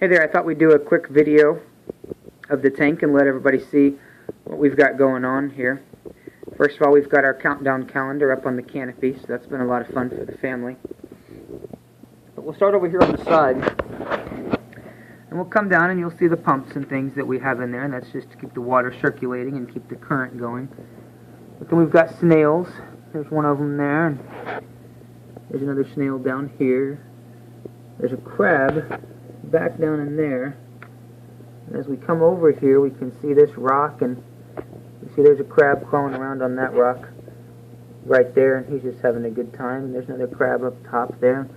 Hey there, I thought we'd do a quick video of the tank and let everybody see what we've got going on here. First of all, we've got our countdown calendar up on the canopy, so that's been a lot of fun for the family. But we'll start over here on the side, and we'll come down and you'll see the pumps and things that we have in there, and that's just to keep the water circulating and keep the current going. But then we've got snails. There's one of them there, and there's another snail down here. There's a crab back down in there. And as we come over here, we can see this rock, and you see there's a crab crawling around on that rock right there, and he's just having a good time. And there's another crab up top there.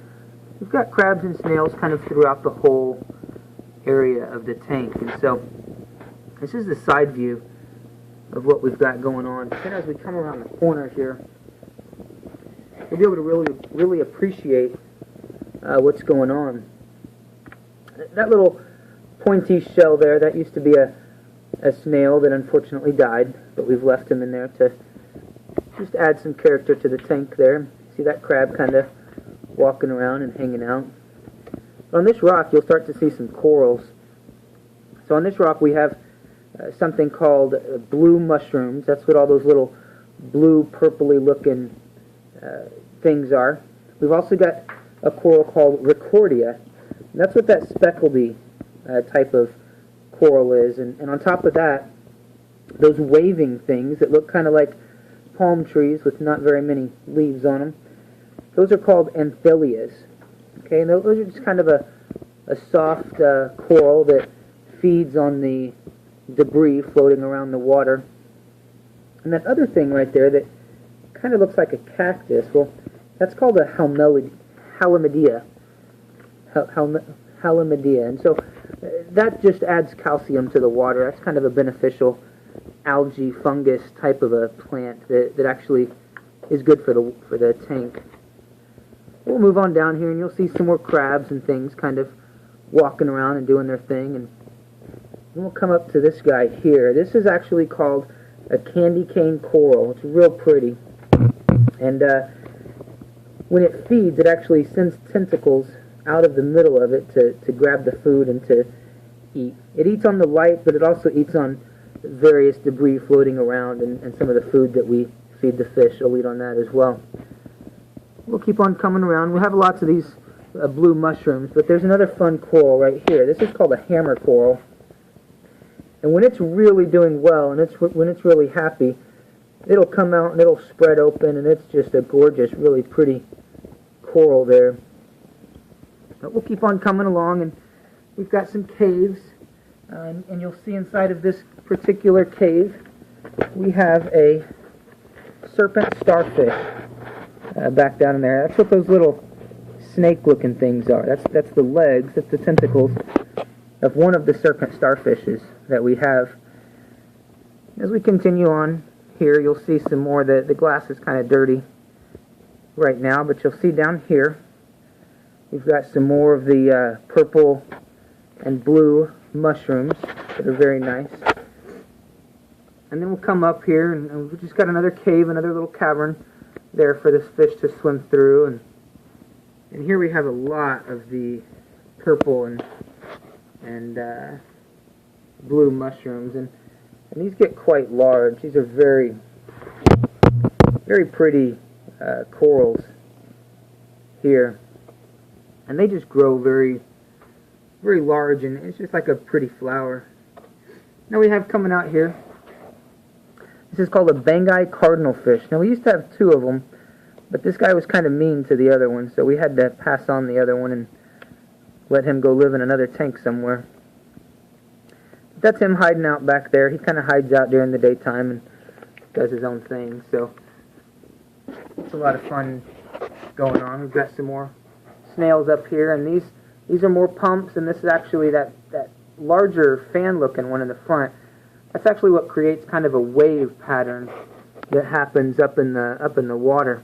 We've got crabs and snails kind of throughout the whole area of the tank. And so this is the side view of what we've got going on. Then as we come around the corner here, we'll be able to really appreciate what's going on. That little pointy shell there, that used to be a snail that unfortunately died, but we've left him in there to just add some character to the tank there. See that crab kind of walking around and hanging out. But on this rock, you'll start to see some corals. So on this rock, we have something called blue mushrooms. That's what all those little blue, purpley looking things are. We've also got a coral called Ricordia. And that's what that speckledy type of coral is. And on top of that, those waving things that look kind of like palm trees with not very many leaves on them, those are called anthelias. Okay, and those are just kind of a soft coral that feeds on the debris floating around the water. And that other thing right there that kind of looks like a cactus, well, that's called a halimedea. Halimedea. And so that just adds calcium to the water. That's kind of a beneficial algae, fungus type of a plant that actually is good for the tank. We'll move on down here and you'll see some more crabs and things kind of walking around and doing their thing. And then we'll come up to this guy here. This is actually called a candy cane coral. It's real pretty. And when it feeds, it actually sends tentacles out of the middle of it to grab the food and to eat. It eats on the light, but it also eats on various debris floating around and some of the food that we feed the fish. It'll eat on that as well. We'll keep on coming around. We'll have lots of these blue mushrooms, but there's another fun coral right here. This is called a hammer coral. And when it's really doing well and when it's really happy, it'll come out and it'll spread open, and it's just a gorgeous, really pretty coral there. But we'll keep on coming along, and we've got some caves, and you'll see inside of this particular cave we have a serpent starfish back down in there. That's what those little snake-looking things are. That's the legs, that's the tentacles of one of the serpent starfishes that we have. As we continue on here, you'll see some more. The glass is kind of dirty right now, but you'll see down here we've got some more of the purple and blue mushrooms that are very nice. And then we'll come up here, and we've just got another cave, another little cavern there for this fish to swim through. And here we have a lot of the purple and blue mushrooms, and these get quite large. These are very, very pretty corals here. And they just grow very, very large, and it's just like a pretty flower. Now we have coming out here, this is called a Banggai cardinal fish. Now we used to have two of them, but this guy was kind of mean to the other one, so we had to pass on the other one and let him go live in another tank somewhere. That's him hiding out back there. He kind of hides out during the daytime and does his own thing, so it's a lot of fun going on. We've got some more snails up here, and these are more pumps, and this is actually that larger fan-looking one in the front. That's actually what creates kind of a wave pattern that happens up in the water,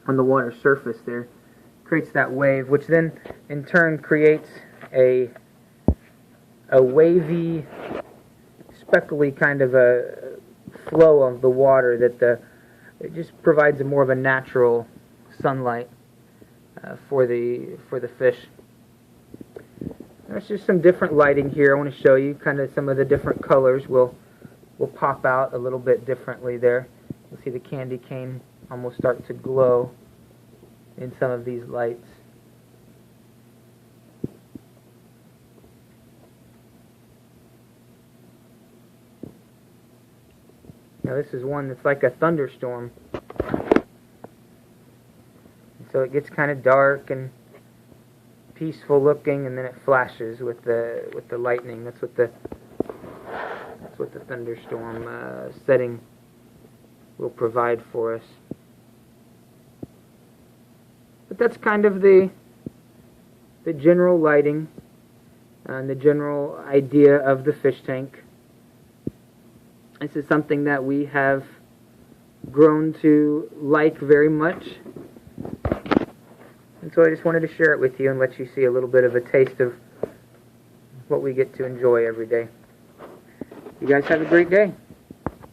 on the water surface there. Creates that wave, which then in turn creates a wavy, speckly kind of a flow of the water that it just provides more of a natural sunlight for the fish. There's just some different lighting here. I want to show you kind of some of the different colors will pop out a little bit differently there. You'll see the candy cane almost start to glow in some of these lights. Now this is one that's like a thunderstorm. So it gets kind of dark and peaceful looking, and then it flashes with the lightning. That's what the thunderstorm setting will provide for us. But that's kind of the general lighting and the general idea of the fish tank. This is something that we have grown to like very much. And so I just wanted to share it with you and let you see a little bit of a taste of what we get to enjoy every day. You guys have a great day.